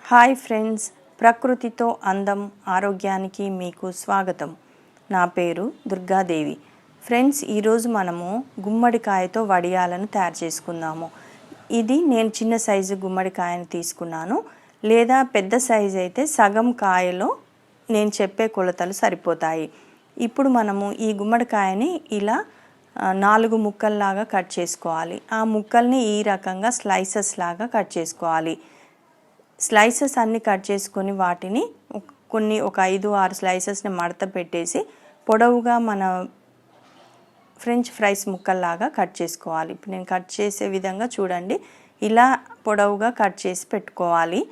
Hi friends, ప్రకృతితో అందం ఆరోగ్యానికి మీకు స్వాగతం. నా పేరు దుర్గాదేవి. ఫ్రెండ్స్, ఈరోజు మనము గుమ్మడికాయతో వడియాలను తయారు చేసుకుందాము. ఇది నేను చిన్న సైజు గుమ్మడికాయను తీసుకున్నాను, లేదా పెద్ద సైజు అయితే సగం కాయలో నేను చెప్పే కొలతలు సరిపోతాయి. ఇప్పుడు మనము ఈ గుమ్మడికాయని ఇలా 4 ముక్కల్లాగా కట్ చేసుకోవాలి. ఆ ముక్కల్ని ఈ రకంగా స్లైసెస్ లాగా కట్ చేసుకోవాలి. స్లైసెస్ అన్నీ కట్ చేసుకొని వాటిని ఒక 5-6 స్లైసెస్ని మడత పెట్టేసి పొడవుగా మన ఫ్రెంచ్ ఫ్రైస్ ముక్కల్లాగా కట్ చేసుకోవాలి. ఇప్పుడు నేను కట్ చేసే విధంగా చూడండి, ఇలా పొడవుగా కట్ చేసి పెట్టుకోవాలి.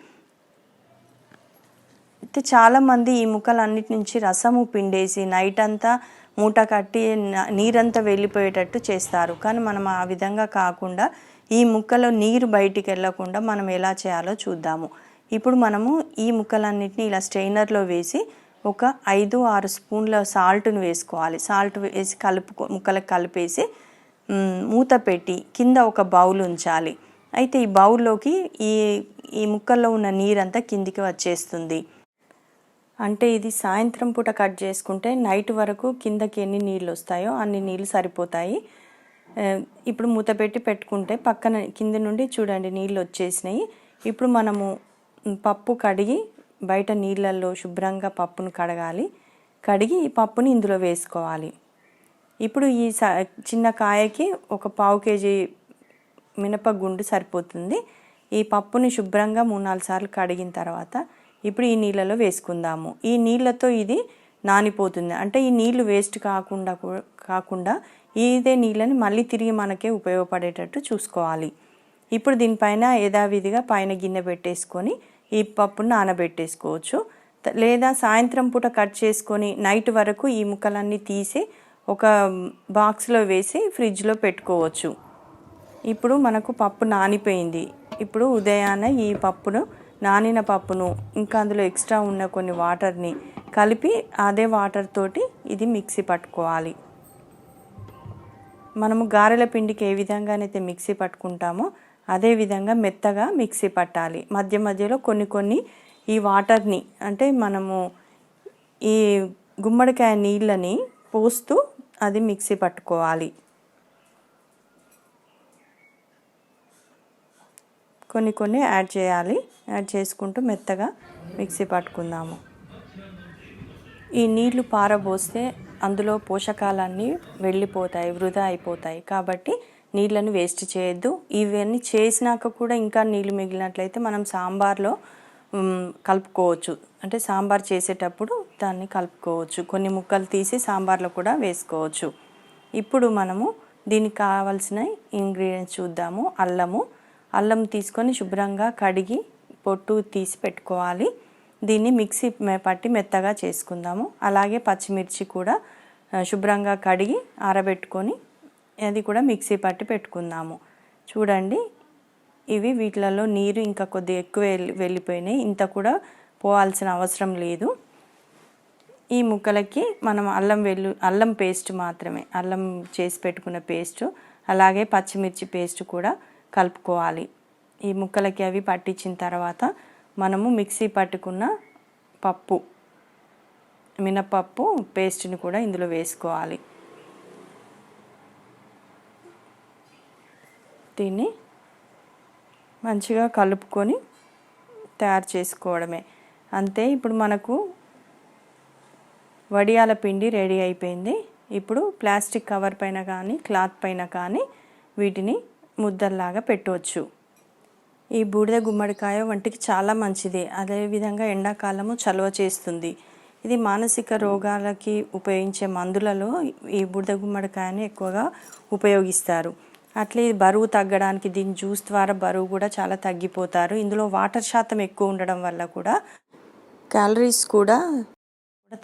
అయితే చాలామంది ఈ ముక్కలన్నిటి నుంచి రసము పిండేసి నైట్ అంతా మూట కట్టి నీరంతా వెళ్ళిపోయేటట్టు చేస్తారు. కానీ మనం ఆ విధంగా కాకుండా ఈ ముక్కలో నీరు బయటికి వెళ్ళకుండా మనం ఎలా చేయాలో చూద్దాము. ఇప్పుడు మనము ఈ ముక్కలన్నిటిని ఇలా స్ట్రైనర్లో వేసి ఒక 5-6 స్పూన్ల సాల్ట్ను వేసుకోవాలి. సాల్ట్ వేసి ముక్కలకు కలిపేసి మూత పెట్టి కింద ఒక బౌల్ ఉంచాలి. అయితే ఈ బౌల్లోకి ఈ ముక్కల్లో ఉన్న నీరంతా కిందికి వచ్చేస్తుంది. అంటే ఇది సాయంత్రం పూట కట్ చేసుకుంటే నైట్ వరకు కిందకి ఎన్ని నీళ్ళు వస్తాయో అన్ని నీళ్ళు సరిపోతాయి. ఇప్పుడు మూత పెట్టి పెట్టుకుంటే పక్కన కింద నుండి చూడండి నీళ్ళు వచ్చేసినాయి. ఇప్పుడు మనము పప్పు కడిగి బయట నీళ్ళల్లో శుభ్రంగా పప్పును కడిగి ఈ పప్పుని ఇందులో వేసుకోవాలి. ఇప్పుడు ఈ చిన్న కాయకి ఒక 1/2 కేజీ మినపగుండు సరిపోతుంది. ఈ పప్పుని శుభ్రంగా 3-4 సార్లు కడిగిన తర్వాత ఇప్పుడు ఈ నీళ్ళలో వేసుకుందాము. ఈ నీళ్ళతో ఇది నానిపోతుంది. అంటే ఈ నీళ్ళు వేస్ట్ కాకుండా ఇదే నీళ్ళని మళ్ళీ తిరిగి మనకే ఉపయోగపడేటట్టు చూసుకోవాలి. ఇప్పుడు దీనిపైన యథావిధిగా పైన గిన్నె పెట్టేసుకొని ఈ పప్పును నానబెట్టేసుకోవచ్చు. లేదా సాయంత్రం పూట కట్ చేసుకొని నైట్ వరకు ఈ ముక్కలన్నీ తీసి ఒక బాక్స్లో వేసి ఫ్రిడ్జ్లో పెట్టుకోవచ్చు. ఇప్పుడు మనకు పప్పు నానిపోయింది. ఇప్పుడు ఉదయాన్నే ఈ నానిన పప్పును ఇంకా అందులో ఎక్స్ట్రా ఉన్న కొన్ని వాటర్ని కలిపి అదే వాటర్ తోటి ఇది మిక్సీ పట్టుకోవాలి. మనము గారెల పిండికి ఏ విధంగానైతే మిక్సీ పట్టుకుంటామో అదే విధంగా మెత్తగా మిక్సీ పట్టాలి. మధ్య మధ్యలో కొన్ని ఈ వాటర్ని అంటే మనము ఈ గుమ్మడికాయ నీళ్ళని పోస్తూ అది మిక్సీ పట్టుకోవాలి. కొన్ని యాడ్ చేయాలి. యాడ్ చేసుకుంటూ మెత్తగా మిక్సీ పట్టుకుందాము. ఈ నీళ్లు పారబోస్తే అందులో పోషకాలన్నీ వెళ్ళిపోతాయి, వృధా అయిపోతాయి. కాబట్టి నీళ్ళని వేస్ట్ చేయొద్దు. ఇవన్నీ చేసినాక కూడా ఇంకా నీళ్ళు మిగిలినట్లయితే మనం సాంబార్లో కలుపుకోవచ్చు. అంటే సాంబార్ చేసేటప్పుడు దాన్ని కలుపుకోవచ్చు. కొన్ని ముక్కలు తీసి సాంబార్లో కూడా వేసుకోవచ్చు. ఇప్పుడు మనము దీనికి కావాల్సిన ఇంగ్రీడియంట్స్ చూద్దాము. అల్లం తీసుకొని శుభ్రంగా కడిగి పొట్టు తీసి పెట్టుకోవాలి. దీన్ని మిక్సీ పట్టి మెత్తగా చేసుకుందాము. అలాగే పచ్చిమిర్చి కూడా శుభ్రంగా కడిగి ఆరబెట్టుకొని అది కూడా మిక్సీ పట్టి పెట్టుకుందాము. చూడండి, వీటిలలో నీరు ఇంకా కొద్దిగా ఎక్కువ వెళ్ళిపోయినాయి. ఇంత కూడా పోవాల్సిన అవసరం లేదు. ఈ ముక్కలకి మనం అల్లం పేస్ట్ మాత్రమే, అల్లం చేసి పెట్టుకున్న పేస్టు అలాగే పచ్చిమిర్చి పేస్ట్ కూడా కలుపుకోవాలి. ఈ ముక్కలకి అవి పట్టించిన తర్వాత మనము మిక్సీ పట్టుకున్న మినపప్పు పేస్ట్ని కూడా ఇందులో వేసుకోవాలి. దీన్ని మంచిగా కలుపుకొని తయారు చేసుకోవడమే. అంతే. ఇప్పుడు మనకు వడియాల పిండి రెడీ అయిపోయింది. ఇప్పుడు ప్లాస్టిక్ కవర్ పైన కానీ క్లాత్ పైన కానీ వీటిని ముద్దల్లాగా పెట్టవచ్చు. ఈ బూడిద గుమ్మడికాయ వంటికి చాలా మంచిది. అదేవిధంగా ఎండాకాలము చలువ చేస్తుంది. ఇది మానసిక రోగాలకి ఉపయోగించే మందులలో ఈ బూడిద గుమ్మడికాయని ఎక్కువగా ఉపయోగిస్తారు. అట్లే బరువు తగ్గడానికి దీని జ్యూస్ ద్వారా బరువు కూడా చాలా తగ్గిపోతారు. ఇందులో వాటర్ శాతం ఎక్కువ ఉండడం వల్ల కూడా క్యాలరీస్ కూడా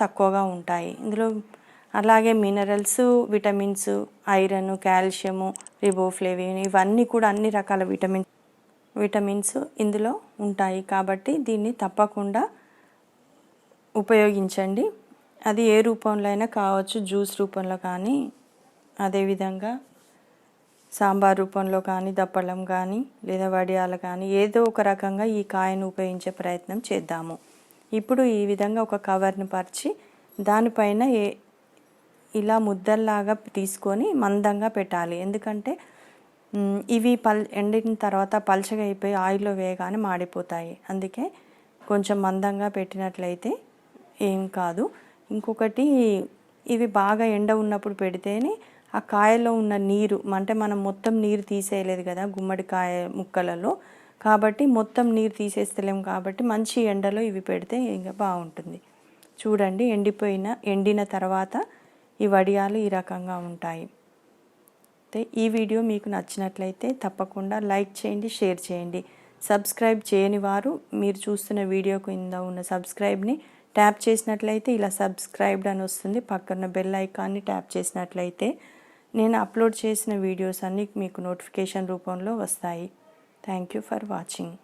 తక్కువగా ఉంటాయి ఇందులో. అలాగే minerals, vitamins, iron, calcium, riboflavin ఇవన్నీ కూడా అన్ని రకాల విటమిన్స్ ఇందులో ఉంటాయి. కాబట్టి దీన్ని తప్పకుండా ఉపయోగించండి. అది ఏ రూపంలో అయినా కావచ్చు, జ్యూస్ రూపంలో కానీ, అదేవిధంగా సాంబార్ రూపంలో కానీ, దప్పలం కానీ, లేదా వడియాలు కానీ ఏదో ఒక రకంగా ఈ కాయను ఉపయోగించే ప్రయత్నం చేద్దాము. ఇప్పుడు ఈ విధంగా ఒక కవర్ని పరిచి దానిపైన ఇలా ముద్దల్లాగా తీసుకొని మందంగా పెట్టాలి. ఎందుకంటే ఇవి ఎండిన తర్వాత పల్చగా అయిపోయి ఆయిల్లో వేయగానే మాడిపోతాయి. అందుకే కొంచెం మందంగా పెట్టినట్లయితే ఏం కాదు. ఇంకొకటి, ఇవి బాగా ఎండ ఉన్నప్పుడు పెడితేనే ఆ కాయలో ఉన్న నీరు, అంటే మనం మొత్తం నీరు తీసేయలేదు కదా గుమ్మడికాయ ముక్కలలో, కాబట్టి మొత్తం నీరు తీసేస్తలేము. కాబట్టి మంచి ఎండలో ఇవి పెడితే ఇంకా బాగుంటుంది. చూడండి, ఎండిన తర్వాత ఈ వడియాలు ఈ రకంగా ఉంటాయి. ఈ వీడియో మీకు నచ్చినట్లయితే తప్పకుండా లైక్ చేయండి, షేర్ చేయండి. సబ్స్క్రైబ్ చేయని వారు మీరు చూస్తున్న వీడియో కింద ఉన్న సబ్స్క్రైబ్ని ట్యాప్ చేసినట్లయితే ఇలా సబ్స్క్రైబ్డ్ అని వస్తుంది. పక్కన బెల్ ఐకాన్ని ట్యాప్ చేసినట్లయితే నేను అప్లోడ్ చేసిన వీడియోస్ అన్నీ మీకు నోటిఫికేషన్ రూపంలో వస్తాయి. Thank you for watching.